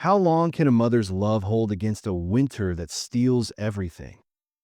How long can a mother's love hold against a winter that steals everything?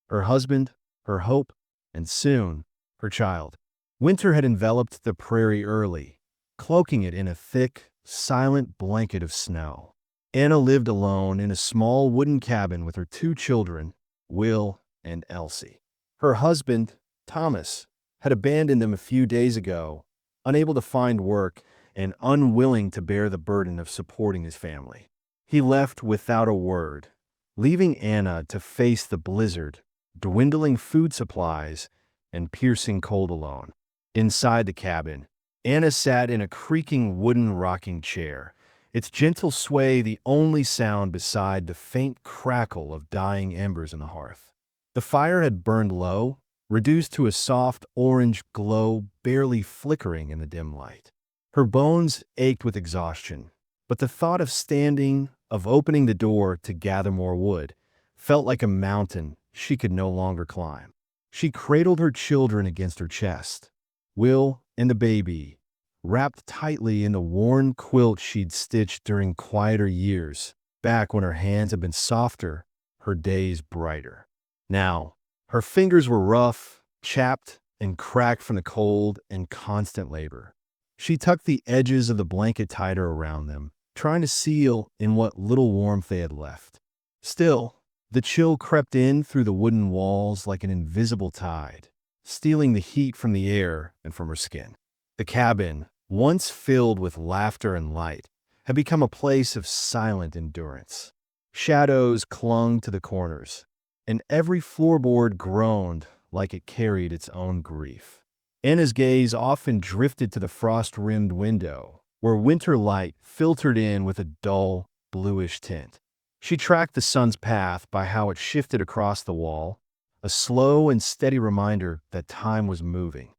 Her husband, her hope, and soon, her child. Winter had enveloped the prairie early, cloaking it in a thick, silent blanket of snow. Anna lived alone in a small wooden cabin with her two children, Will and Elsie. Her husband, Thomas, had abandoned them a few days ago, unable to find work and unwilling to bear the burden of supporting his family. He left without a word, leaving Anna to face the blizzard, dwindling food supplies, and piercing cold alone. Inside the cabin, Anna sat in a creaking wooden rocking chair, its gentle sway the only sound beside the faint crackle of dying embers in the hearth. The fire had burned low, reduced to a soft orange glow barely flickering in the dim light. Her bones ached with exhaustion, but the thought of opening the door to gather more wood, felt like a mountain she could no longer climb. She cradled her children against her chest, Will and the baby, wrapped tightly in the worn quilt she'd stitched during quieter years, back when her hands had been softer, her days brighter. Now, her fingers were rough, chapped, and cracked from the cold and constant labor. She tucked the edges of the blanket tighter around them, trying to seal in what little warmth they had left. Still, the chill crept in through the wooden walls like an invisible tide, stealing the heat from the air and from her skin. The cabin, once filled with laughter and light, had become a place of silent endurance. Shadows clung to the corners, and every floorboard groaned like it carried its own grief. Anna's gaze often drifted to the frost-rimmed window, where winter light filtered in with a dull, bluish tint. She tracked the sun's path by how it shifted across the wall, a slow and steady reminder that time was moving,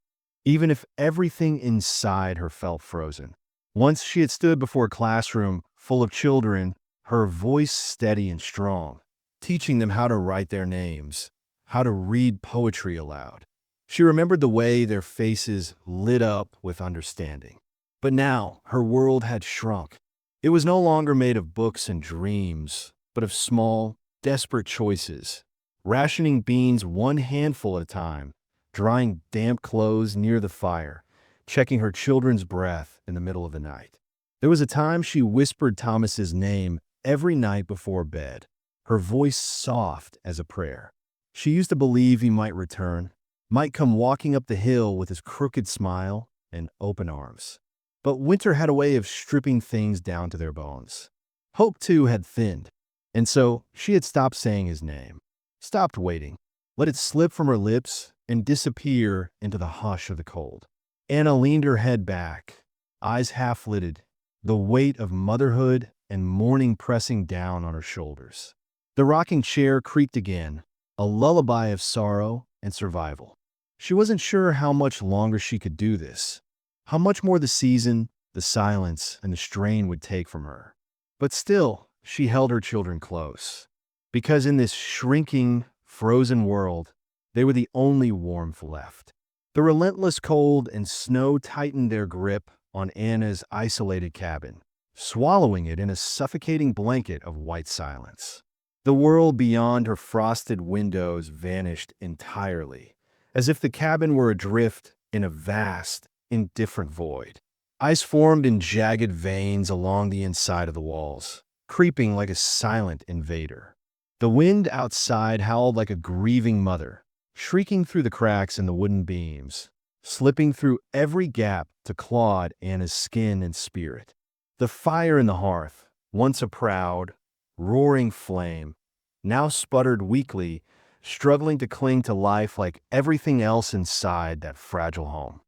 even if everything inside her felt frozen. Once she had stood before a classroom full of children, her voice steady and strong, teaching them how to write their names, how to read poetry aloud. She remembered the way their faces lit up with understanding. But now her world had shrunk. It was no longer made of books and dreams, but of small, desperate choices, rationing beans one handful at a time, drying damp clothes near the fire, checking her children's breath in the middle of the night. There was a time she whispered Thomas's name every night before bed, her voice soft as a prayer. She used to believe he might return, might come walking up the hill with his crooked smile and open arms. But winter had a way of stripping things down to their bones. Hope, too, had thinned, and so she had stopped saying his name, stopped waiting, let it slip from her lips and disappear into the hush of the cold. Anna leaned her head back, eyes half-lidded, the weight of motherhood and mourning pressing down on her shoulders. The rocking chair creaked again, a lullaby of sorrow and survival. She wasn't sure how much longer she could do this, how much more the season, the silence, and the strain would take from her. But still, she held her children close, because in this shrinking, frozen world, they were the only warmth left. The relentless cold and snow tightened their grip on Anna's isolated cabin, swallowing it in a suffocating blanket of white silence. The world beyond her frosted windows vanished entirely, as if the cabin were adrift in a vast, indifferent void. Ice formed in jagged veins along the inside of the walls, creeping like a silent invader. The wind outside howled like a grieving mother, shrieking through the cracks in the wooden beams, slipping through every gap to claw at Anna's skin and spirit. The fire in the hearth, once a proud, roaring flame, now sputtered weakly, struggling to cling to life like everything else inside that fragile home.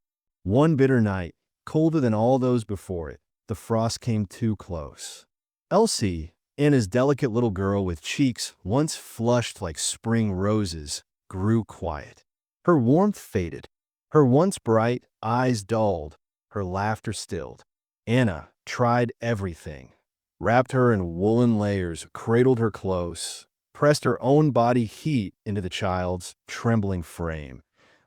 One bitter night, colder than all those before it, the frost came too close. Elsie, Anna's delicate little girl with cheeks once flushed like spring roses, grew quiet. Her warmth faded. Her once bright eyes dulled, her laughter stilled. Anna tried everything, wrapped her in woolen layers, cradled her close, pressed her own body heat into the child's trembling frame.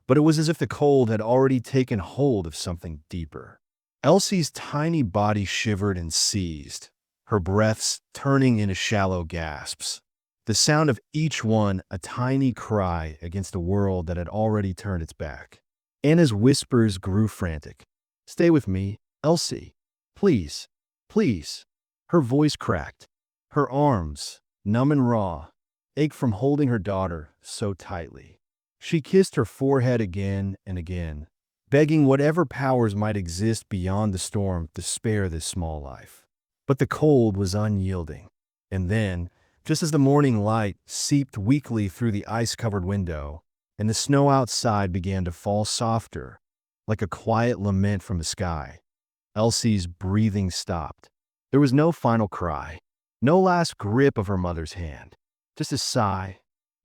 But it was as if the cold had already taken hold of something deeper. Elsie's tiny body shivered and seized, her breaths turning into shallow gasps. The sound of each one a tiny cry against a world that had already turned its back. Anna's whispers grew frantic. "Stay with me, Elsie. Please, please." Her voice cracked. Her arms, numb and raw, ached from holding her daughter so tightly. She kissed her forehead again and again, begging whatever powers might exist beyond the storm to spare this small life. But the cold was unyielding. And then, just as the morning light seeped weakly through the ice-covered window, and the snow outside began to fall softer, like a quiet lament from the sky, Elsie's breathing stopped. There was no final cry, no last grip of her mother's hand, just a sigh,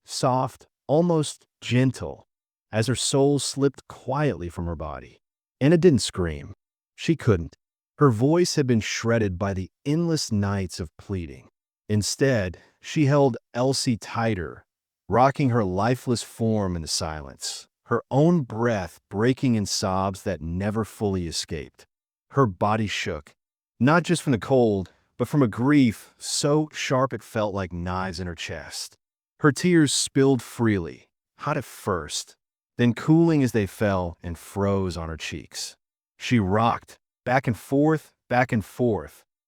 soft, almost gentle, as her soul slipped quietly from her body. Anna didn't scream. She couldn't. Her voice had been shredded by the endless nights of pleading. Instead, she held Elsie tighter, rocking her lifeless form in the silence, her own breath breaking in sobs that never fully escaped. Her body shook, not just from the cold, but from a grief so sharp it felt like knives in her chest. Her tears spilled freely, hot at first, then cooling as they fell and froze on her cheeks. She rocked, back and forth,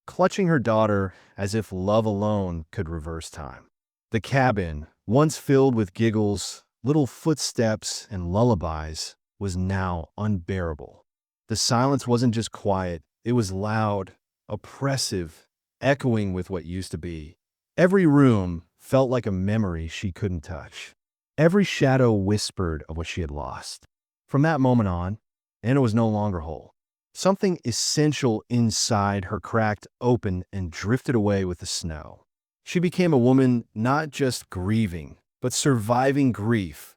clutching her daughter as if love alone could reverse time. The cabin, once filled with giggles, little footsteps, and lullabies, was now unbearable. The silence wasn't just quiet, it was loud, oppressive, echoing with what used to be. Every room felt like a memory she couldn't touch. Every shadow whispered of what she had lost. From that moment on, Anna was no longer whole. Something essential inside her cracked open and drifted away with the snow. She became a woman not just grieving, but surviving grief,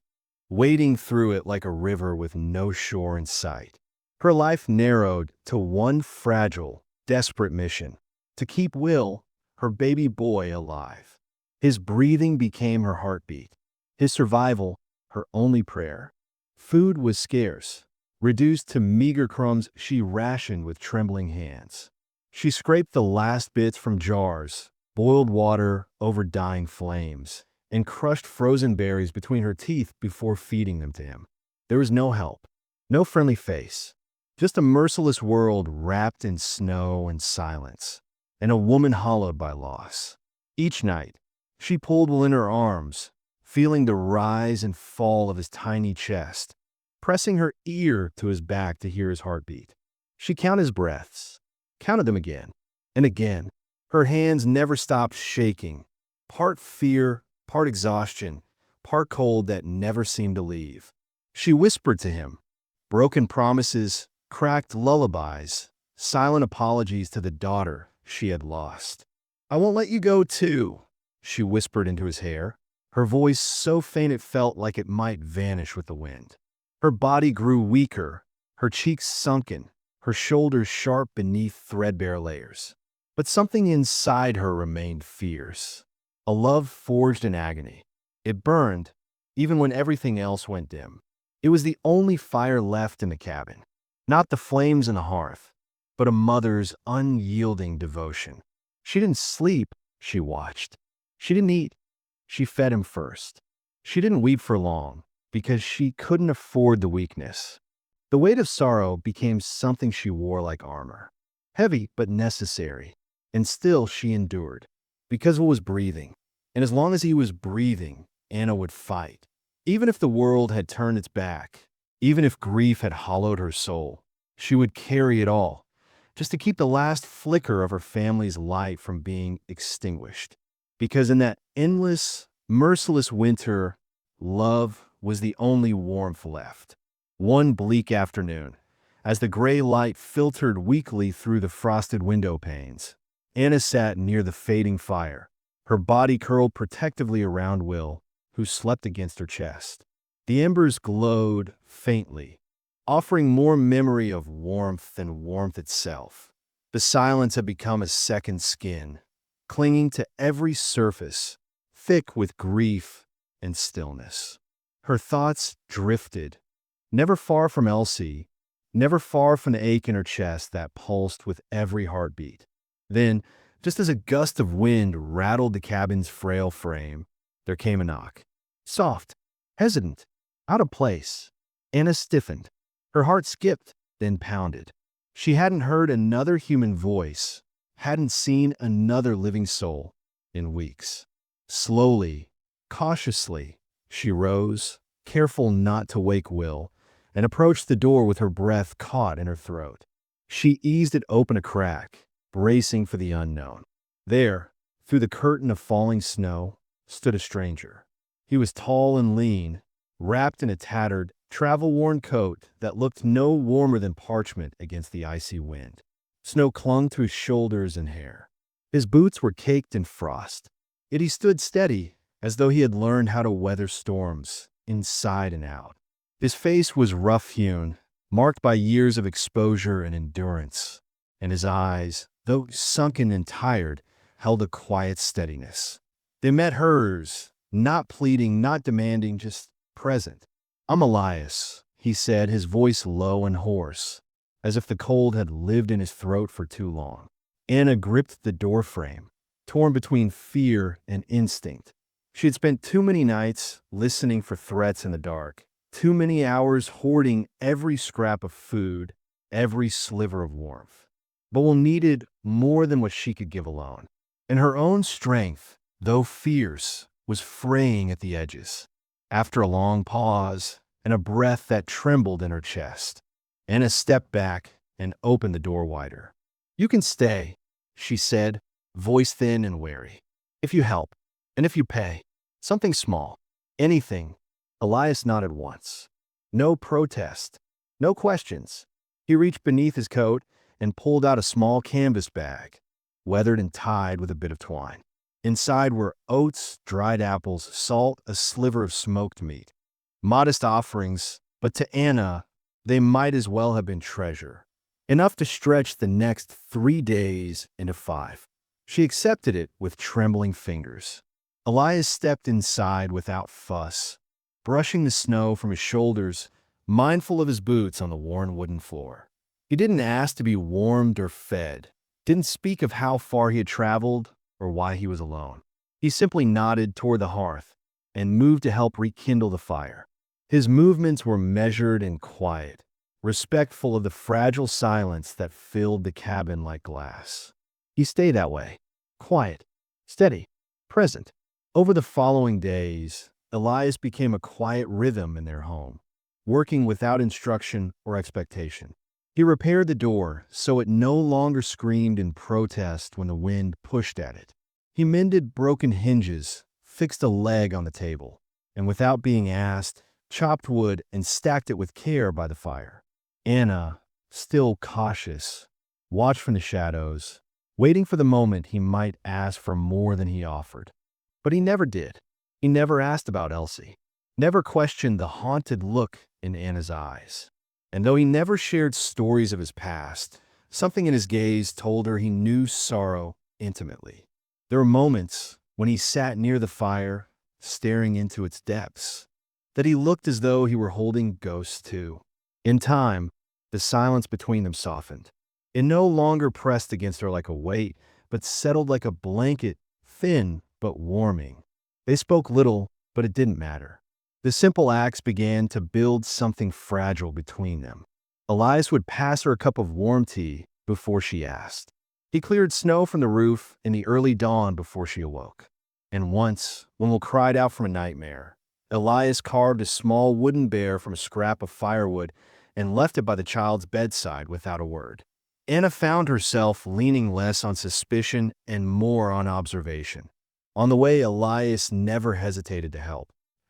wading through it like a river with no shore in sight. Her life narrowed to one fragile, desperate mission: to keep Will, her baby boy, alive. His breathing became her heartbeat. His survival, her only prayer. Food was scarce. Reduced to meager crumbs she rationed with trembling hands. She scraped the last bits from jars, boiled water over dying flames, and crushed frozen berries between her teeth before feeding them to him. There was no help, no friendly face, just a merciless world wrapped in snow and silence, and a woman hollowed by loss. Each night, she pulled Will in her arms, feeling the rise and fall of his tiny chest, pressing her ear to his back to hear his heartbeat. She counted his breaths, counted them again and again. Her hands never stopped shaking, part fear, part exhaustion, part cold that never seemed to leave. She whispered to him, broken promises, cracked lullabies, silent apologies to the daughter she had lost. "I won't let you go too," she whispered into his hair, her voice so faint it felt like it might vanish with the wind. Her body grew weaker, her cheeks sunken, her shoulders sharp beneath threadbare layers. But something inside her remained fierce, a love forged in agony. It burned, even when everything else went dim. It was the only fire left in the cabin, not the flames in the hearth, but a mother's unyielding devotion. She didn't sleep, she watched. She didn't eat, she fed him first. She didn't weep for long, because she couldn't afford the weakness. The weight of sorrow became something she wore like armor, heavy but necessary, and still she endured, because Will was breathing, and as long as he was breathing, Anna would fight. Even if the world had turned its back, even if grief had hollowed her soul, she would carry it all, just to keep the last flicker of her family's light from being extinguished. Because in that endless, merciless winter, love was the only warmth left. One bleak afternoon, as the gray light filtered weakly through the frosted window panes, Anna sat near the fading fire, her body curled protectively around Will, who slept against her chest. The embers glowed faintly, offering more memory of warmth than warmth itself. The silence had become a second skin, clinging to every surface, thick with grief and stillness. Her thoughts drifted, never far from Elsie, never far from the ache in her chest that pulsed with every heartbeat. Then, Just as a gust of wind rattled the cabin's frail frame, there came a knock. Soft, hesitant, out of place. Anna stiffened. Her heart skipped, then pounded. She hadn't heard another human voice, hadn't seen another living soul in weeks. Slowly, cautiously, she rose, careful not to wake Will, and approached the door with her breath caught in her throat. She eased it open a crack, bracing for the unknown. There, through the curtain of falling snow, stood a stranger. He was tall and lean, wrapped in a tattered, travel-worn coat that looked no warmer than parchment against the icy wind. Snow clung to his shoulders and hair. His boots were caked in frost, yet he stood steady, as though he had learned how to weather storms, inside and out. His face was rough-hewn, marked by years of exposure and endurance, and his eyes, though sunken and tired, held a quiet steadiness. They met hers, not pleading, not demanding, just present. "I'm Elias," he said, his voice low and hoarse, as if the cold had lived in his throat for too long. Anna gripped the doorframe, torn between fear and instinct. She had spent too many nights listening for threats in the dark, too many hours hoarding every scrap of food, every sliver of warmth. But Will needed more than what she could give alone. And her own strength, though fierce, was fraying at the edges. After a long pause and a breath that trembled in her chest, Anna stepped back and opened the door wider. "You can stay," she said, voice thin and wary. "If you help, and if you pay. Something small. Anything." Elias nodded once. No protest. No questions. He reached beneath his coat and pulled out a small canvas bag, weathered and tied with a bit of twine. Inside were oats, dried apples, salt, a sliver of smoked meat. Modest offerings, but to Anna, they might as well have been treasure. Enough to stretch the next 3 days into 5. She accepted it with trembling fingers. Elias stepped inside without fuss, brushing the snow from his shoulders, mindful of his boots on the worn wooden floor. He didn't ask to be warmed or fed, didn't speak of how far he had traveled or why he was alone. He simply nodded toward the hearth and moved to help rekindle the fire. His movements were measured and quiet, respectful of the fragile silence that filled the cabin like glass. He stayed that way, quiet, steady, present. Over the following days, Elias became a quiet rhythm in their home, working without instruction or expectation. He repaired the door so it no longer screamed in protest when the wind pushed at it. He mended broken hinges, fixed a leg on the table, and without being asked, chopped wood and stacked it with care by the fire. Anna, still cautious, watched from the shadows, waiting for the moment he might ask for more than he offered. But he never did. He never asked about Elsie, never questioned the haunted look in Anna's eyes. And though he never shared stories of his past, something in his gaze told her he knew sorrow intimately. There were moments when he sat near the fire, staring into its depths, that he looked as though he were holding ghosts too. In time, the silence between them softened. It no longer pressed against her like a weight, but settled like a blanket, thin but warming. They spoke little, but it didn't matter. The simple acts began to build something fragile between them. Elias would pass her a cup of warm tea before she asked. He cleared snow from the roof in the early dawn before she awoke. And once, when Will cried out from a nightmare, Elias carved a small wooden bear from a scrap of firewood and left it by the child's bedside without a word. Anna found herself leaning less on suspicion and more on observation. On the way, Elias never hesitated to help,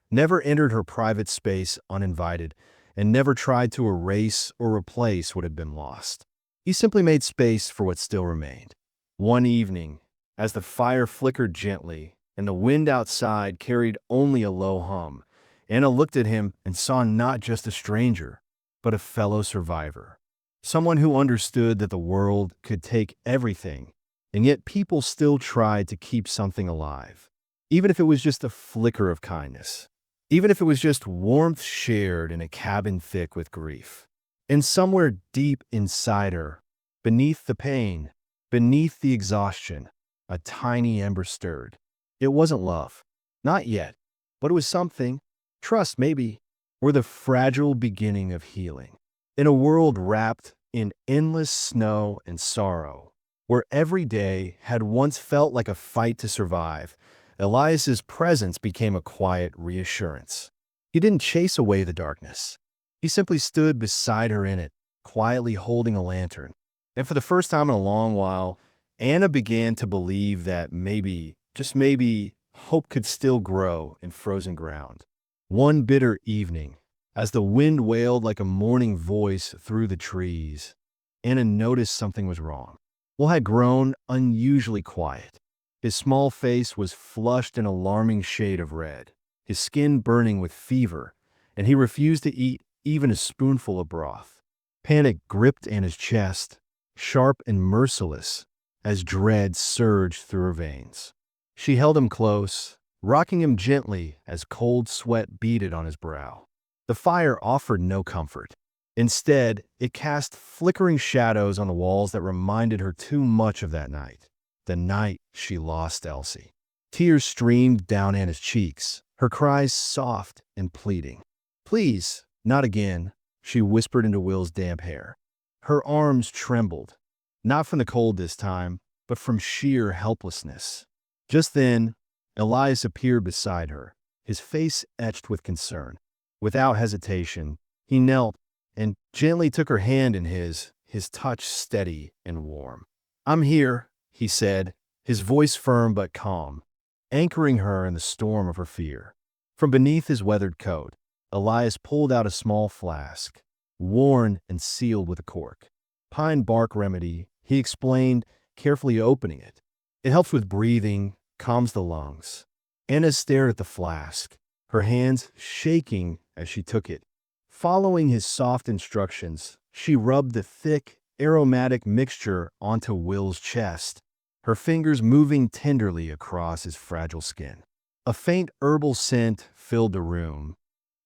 never entered her private space uninvited, and never tried to erase or replace what had been lost. He simply made space for what still remained. One evening, as the fire flickered gently and the wind outside carried only a low hum, Anna looked at him and saw not just a stranger, but a fellow survivor. Someone who understood that the world could take everything, and yet people still tried to keep something alive, even if it was just a flicker of kindness, even if it was just warmth shared in a cabin thick with grief. And somewhere deep inside her, beneath the pain, beneath the exhaustion, A tiny ember stirred. It wasn't love. Not yet. But it was something. Trust, maybe. Or the fragile beginning of healing. In a world wrapped in endless snow and sorrow, where every day had once felt like a fight to survive, Elias's presence became a quiet reassurance. He didn't chase away the darkness. He simply stood beside her in it, quietly holding a lantern. And for the first time in a long while, Anna began to believe that maybe, just maybe, hope could still grow in frozen ground. One bitter evening, as the wind wailed like a mourning voice through the trees, Anna noticed something was wrong. Will had grown unusually quiet. His small face was flushed an alarming shade of red, his skin burning with fever, and he refused to eat even a spoonful of broth. Panic gripped Anna's chest, sharp and merciless, as dread surged through her veins. She held him close, rocking him gently as cold sweat beaded on his brow. The fire offered no comfort. Instead, it cast flickering shadows on the walls that reminded her too much of that night, the night she lost Elsie. Tears streamed down Anna's cheeks, her cries soft and pleading. "Please, not again," she whispered into Will's damp hair. Her arms trembled, not from the cold this time, but from sheer helplessness. Just then, Elias appeared beside her, his face etched with concern. Without hesitation, he knelt and gently took her hand in his touch steady and warm. "I'm here," he said, his voice firm but calm, anchoring her in the storm of her fear. From beneath his weathered coat, Elias pulled out a small flask, worn and sealed with a cork. "Pine bark remedy," he explained, carefully opening it. "It helps with breathing, calms the lungs." Anna stared at the flask, her hands shaking as she took it. Following his soft instructions, she rubbed the thick, aromatic mixture onto Will's chest, her fingers moving tenderly across his fragile skin. A faint herbal scent filled the room,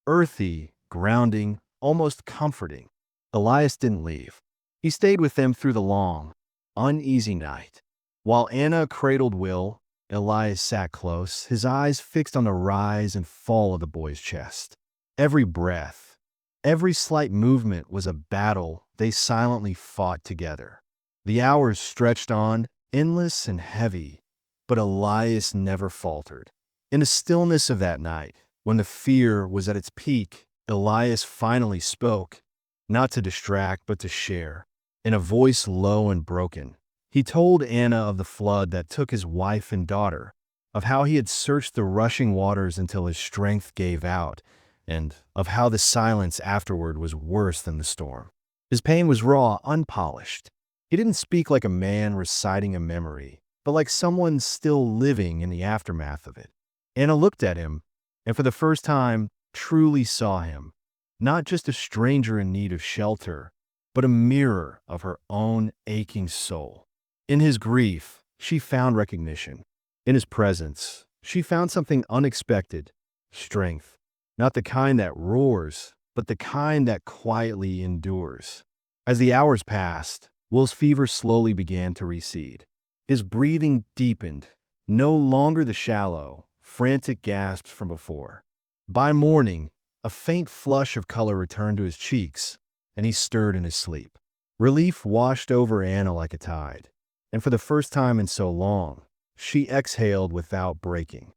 earthy, grounding, almost comforting. Elias didn't leave. He stayed with them through the long, uneasy night. While Anna cradled Will, Elias sat close, his eyes fixed on the rise and fall of the boy's chest. Every breath, every slight movement was a battle they silently fought together. The hours stretched on, endless and heavy, but Elias never faltered. In the stillness of that night, when the fear was at its peak, Elias finally spoke, not to distract but to share. In a voice low and broken, he told Anna of the flood that took his wife and daughter, of how he had searched the rushing waters until his strength gave out, and of how the silence afterward was worse than the storm. His pain was raw, unpolished. He didn't speak like a man reciting a memory, but like someone still living in the aftermath of it. Anna looked at him, and for the first time, truly saw him, not just a stranger in need of shelter, but a mirror of her own aching soul. In his grief, she found recognition. In his presence, she found something unexpected, strength. Not the kind that roars, but the kind that quietly endures. As the hours passed, Will's fever slowly began to recede. His breathing deepened, no longer the shallow, frantic gasps from before. By morning, a faint flush of color returned to his cheeks, and he stirred in his sleep. Relief washed over Anna like a tide, and for the first time in so long, she exhaled without breaking.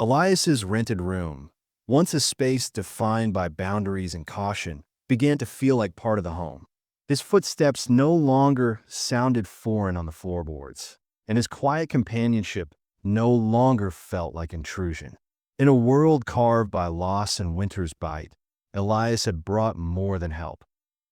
Elias's rented room, once a space defined by boundaries and caution, began to feel like part of the home. His footsteps no longer sounded foreign on the floorboards, and his quiet companionship no longer felt like intrusion. In a world carved by loss and winter's bite, Elias had brought more than help.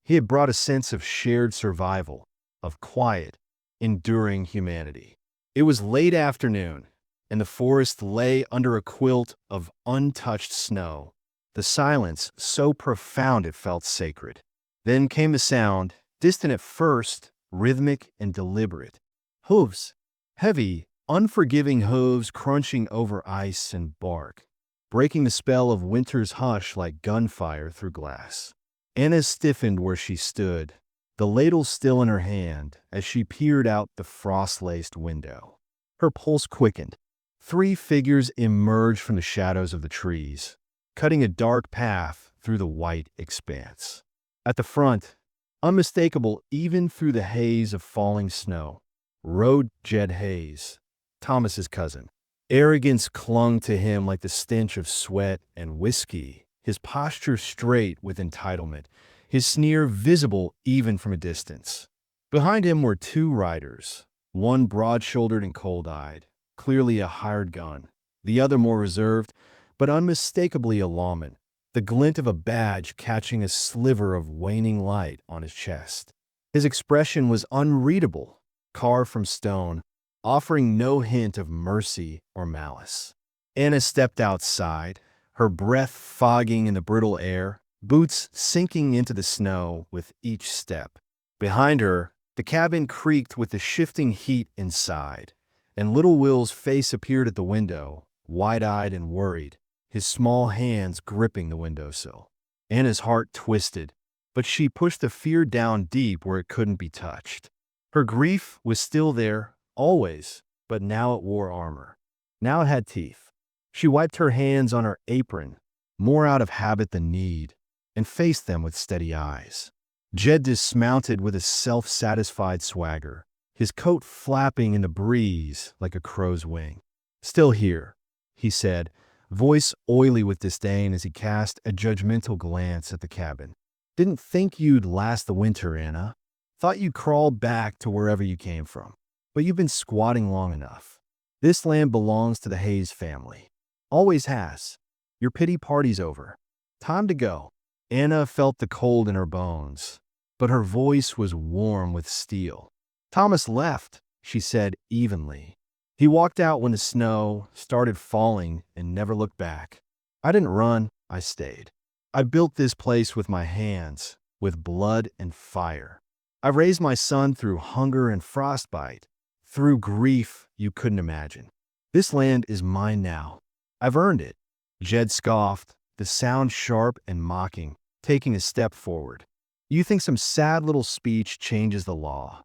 He had brought a sense of shared survival, of quiet, enduring humanity. It was late afternoon, and the forest lay under a quilt of untouched snow, the silence so profound it felt sacred. Then came the sound, distant at first, rhythmic and deliberate. Hooves, heavy, unforgiving hooves crunching over ice and bark, breaking the spell of winter's hush like gunfire through glass. Anna stiffened where she stood, the ladle still in her hand as she peered out the frost-laced window. Her pulse quickened. 3 figures emerged from the shadows of the trees, cutting a dark path through the white expanse. At the front, unmistakable even through the haze of falling snow, rode Jed Hayes, Thomas's cousin. Arrogance clung to him like the stench of sweat and whiskey, his posture straight with entitlement, his sneer visible even from a distance. Behind him were 2 riders, one broad-shouldered and cold-eyed, clearly a hired gun, the other more reserved, but unmistakably a lawman, the glint of a badge catching a sliver of waning light on his chest. His expression was unreadable, carved from stone, offering no hint of mercy or malice. Anna stepped outside, her breath fogging in the brittle air, boots sinking into the snow with each step. Behind her, the cabin creaked with the shifting heat inside, and little Will's face appeared at the window, wide-eyed and worried, his small hands gripping the windowsill. Anna's heart twisted, but she pushed the fear down deep where it couldn't be touched. Her grief was still there, always, but now it wore armor. Now it had teeth. She wiped her hands on her apron, more out of habit than need, and faced them with steady eyes. Jed dismounted with a self-satisfied swagger, his coat flapping in the breeze like a crow's wing. "Still here," he said, voice oily with disdain as he cast a judgmental glance at the cabin. "Didn't think you'd last the winter, Anna. Thought you'd crawl back to wherever you came from. But you've been squatting long enough. This land belongs to the Hayes family. Always has. Your pity party's over. Time to go." Anna felt the cold in her bones, but her voice was warm with steel. "Thomas left," she said evenly. "He walked out when the snow started falling and never looked back. I didn't run, I stayed. I built this place with my hands, with blood and fire. I raised my son through hunger and frostbite, through grief you couldn't imagine. This land is mine now. I've earned it." Jed scoffed, the sound sharp and mocking, taking a step forward. "You think some sad little speech changes the law."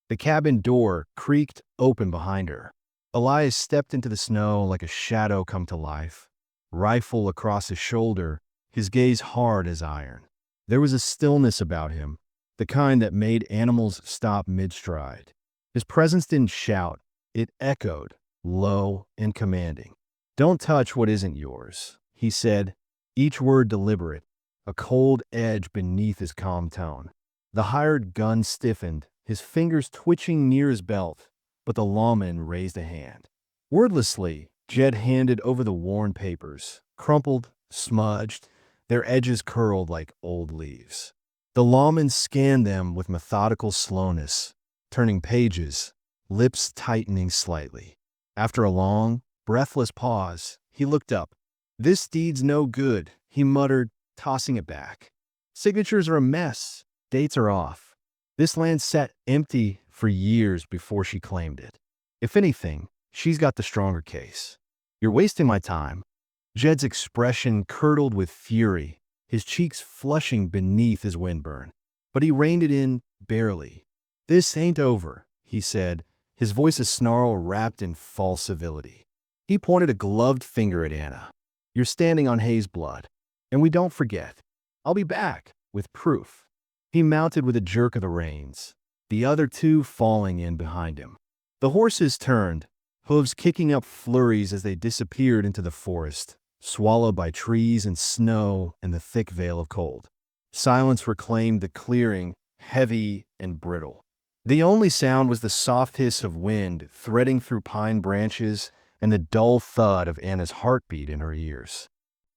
The cabin door creaked open behind her. Elias stepped into the snow like a shadow come to life, rifle across his shoulder, his gaze hard as iron. There was a stillness about him, the kind that made animals stop mid-stride. His presence didn't shout, it echoed, low and commanding. "Don't touch what isn't yours," he said, each word deliberate, a cold edge beneath his calm tone. The hired gun stiffened, his fingers twitching near his belt, but the lawman raised a hand. Wordlessly, Jed handed over the worn papers, crumpled, smudged, their edges curled like old leaves. The lawman scanned them with methodical slowness, turning pages, lips tightening slightly. After a long, breathless pause, he looked up. "This deed's no good," he muttered, tossing it back. "Signatures are a mess. Dates are off. This land sat empty for years before she claimed it. If anything, she's got the stronger case. You're wasting my time." Jed's expression curdled with fury, his cheeks flushing beneath his windburn. But he reined it in barely. "This ain't over," he said, his voice a snarl wrapped in false civility. He pointed a gloved finger at Anna. "You're standing on Hayes' blood. And we don't forget. I'll be back, with proof." He mounted with a jerk of the reins, the other 2 falling in behind him. The horses turned, hooves kicking up flurries as they disappeared into the forest, swallowed by trees and snow and the thick veil of cold. Silence reclaimed the clearing, heavy and brittle. The only sound was the soft hiss of wind threading through pine branches and the dull thud of Anna's heartbeat in her ears.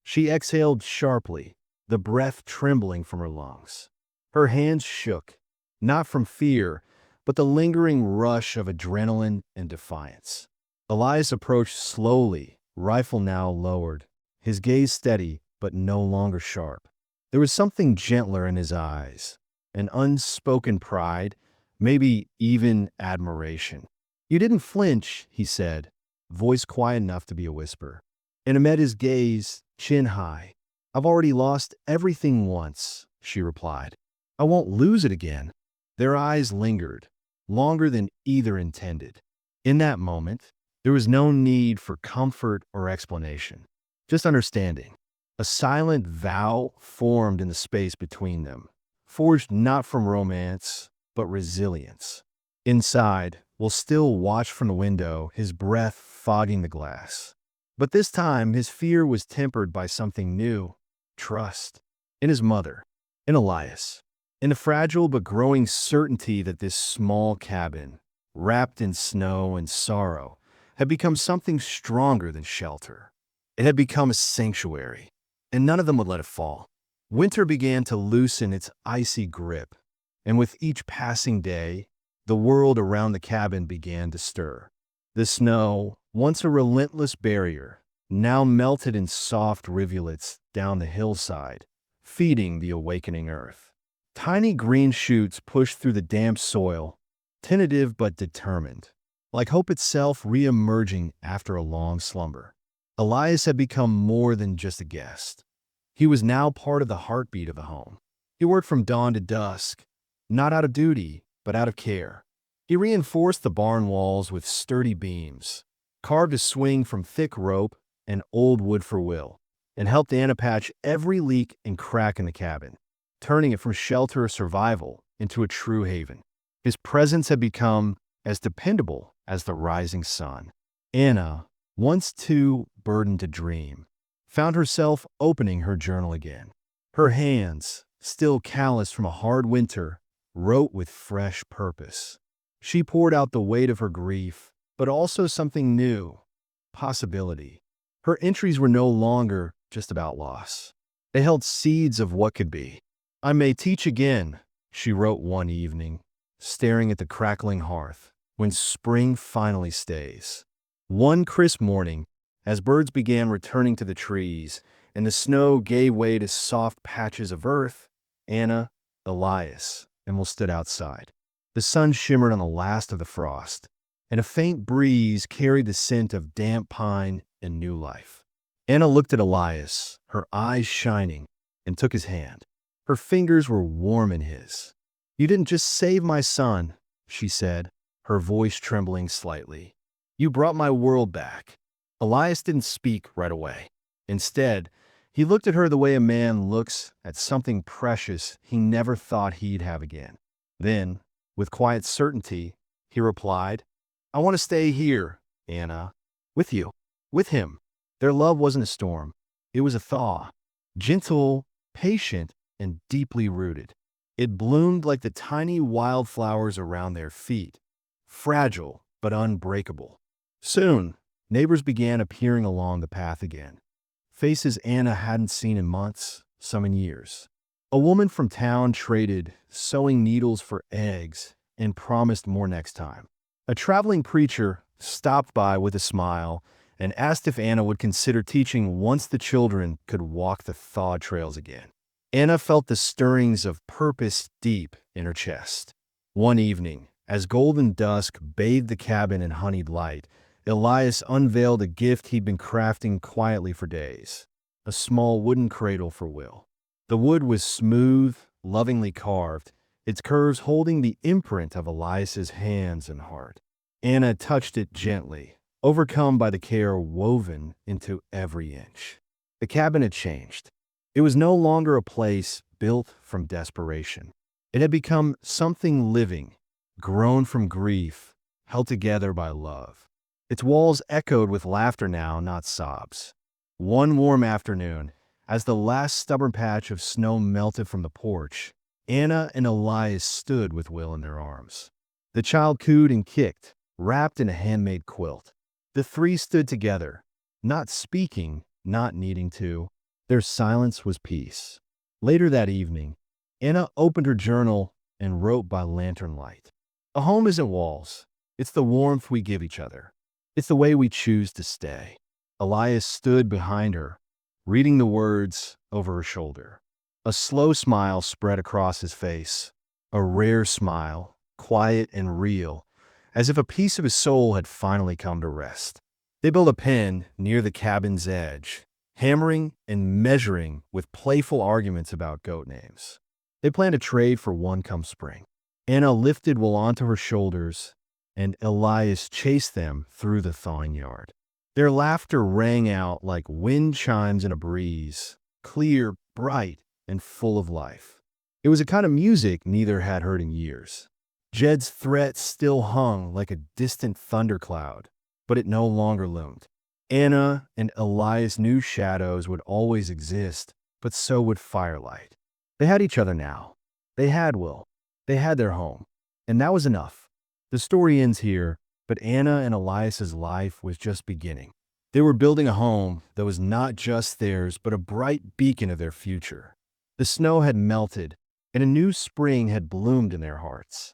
She exhaled sharply, the breath trembling from her lungs. Her hands shook, not from fear, but the lingering rush of adrenaline and defiance. Elias approached slowly, rifle now lowered, his gaze steady but no longer sharp. There was something gentler in his eyes, an unspoken pride, maybe even admiration. "You didn't flinch," he said, voice quiet enough to be a whisper. Anna met his gaze, chin high. "I've already lost everything once," she replied. "I won't lose it again." Their eyes lingered, longer than either intended. In that moment, there was no need for comfort or explanation, just understanding. A silent vow formed in the space between them, forged not from romance, but resilience. Inside, Will still watched from the window, his breath fogging the glass. But this time, his fear was tempered by something new: trust. In his mother, in Elias, in the fragile but growing certainty that this small cabin, wrapped in snow and sorrow, had become something stronger than shelter. It had become a sanctuary, and none of them would let it fall. Winter began to loosen its icy grip, and with each passing day, the world around the cabin began to stir. The snow, once a relentless barrier, now melted in soft rivulets down the hillside, feeding the awakening earth. Tiny green shoots pushed through the damp soil, tentative but determined, like hope itself re-emerging after a long slumber. Elias had become more than just a guest. He was now part of the heartbeat of the home. He worked from dawn to dusk, not out of duty, but out of care. He reinforced the barn walls with sturdy beams, carved a swing from thick rope and old wood for Will, and helped Anna patch every leak and crack in the cabin, turning it from shelter or survival into a true haven. His presence had become as dependable as the rising sun. Anna, once too burdened to dream, found herself opening her journal again. Her hands, still calloused from a hard winter, wrote with fresh purpose. She poured out the weight of her grief, but also something new: possibility. Her entries were no longer just about loss. They held seeds of what could be. "I may teach again," she wrote one evening, staring at the crackling hearth, "when spring finally stays." One crisp morning, as birds began returning to the trees and the snow gave way to soft patches of earth, Anna, Elias, and Will stood outside. The sun shimmered on the last of the frost, and a faint breeze carried the scent of damp pine and new life. Anna looked at Elias, her eyes shining, and took his hand. Her fingers were warm in his. "You didn't just save my son," she said, her voice trembling slightly. "You brought my world back." Elias didn't speak right away. Instead, he looked at her the way a man looks at something precious he never thought he'd have again. Then, with quiet certainty, he replied, "I want to stay here, Anna, with you, with him." Their love wasn't a storm. It was a thaw, gentle, patient, and deeply rooted. It bloomed like the tiny wildflowers around their feet, fragile but unbreakable. Soon, neighbors began appearing along the path again. Faces Anna hadn't seen in months, some in years. A woman from town traded sewing needles for eggs and promised more next time. A traveling preacher stopped by with a smile and asked if Anna would consider teaching once the children could walk the thawed trails again. Anna felt the stirrings of purpose deep in her chest. One evening, as golden dusk bathed the cabin in honeyed light, Elias unveiled a gift he'd been crafting quietly for days: a small wooden cradle for Will. The wood was smooth, lovingly carved, its curves holding the imprint of Elias's hands and heart. Anna touched it gently, overcome by the care woven into every inch. The cabin had changed. It was no longer a place built from desperation. It had become something living, grown from grief, held together by love. Its walls echoed with laughter now, not sobs. One warm afternoon, as the last stubborn patch of snow melted from the porch, Anna and Elias stood with Will in their arms. The child cooed and kicked, wrapped in a handmade quilt. The three stood together, not speaking, not needing to. Their silence was peace. Later that evening, Anna opened her journal and wrote by lantern light. "A home isn't walls. It's the warmth we give each other. It's the way we choose to stay." Elias stood behind her, reading the words over her shoulder. A slow smile spread across his face, a rare smile, quiet and real, as if a piece of his soul had finally come to rest. They built a pen near the cabin's edge, hammering and measuring with playful arguments about goat names. They planned a trade for one come spring. Anna lifted Will onto her shoulders and Elias chased them through the thawing yard. Their laughter rang out like wind chimes in a breeze, clear, bright, and full of life. It was a kind of music neither had heard in years. Jed's threat still hung like a distant thundercloud, but it no longer loomed. Anna and Elias knew shadows would always exist, but so would firelight. They had each other now. They had Will. They had their home. And that was enough. The story ends here, but Anna and Elias's life was just beginning. They were building a home that was not just theirs, but a bright beacon of their future. The snow had melted, and a new spring had bloomed in their hearts.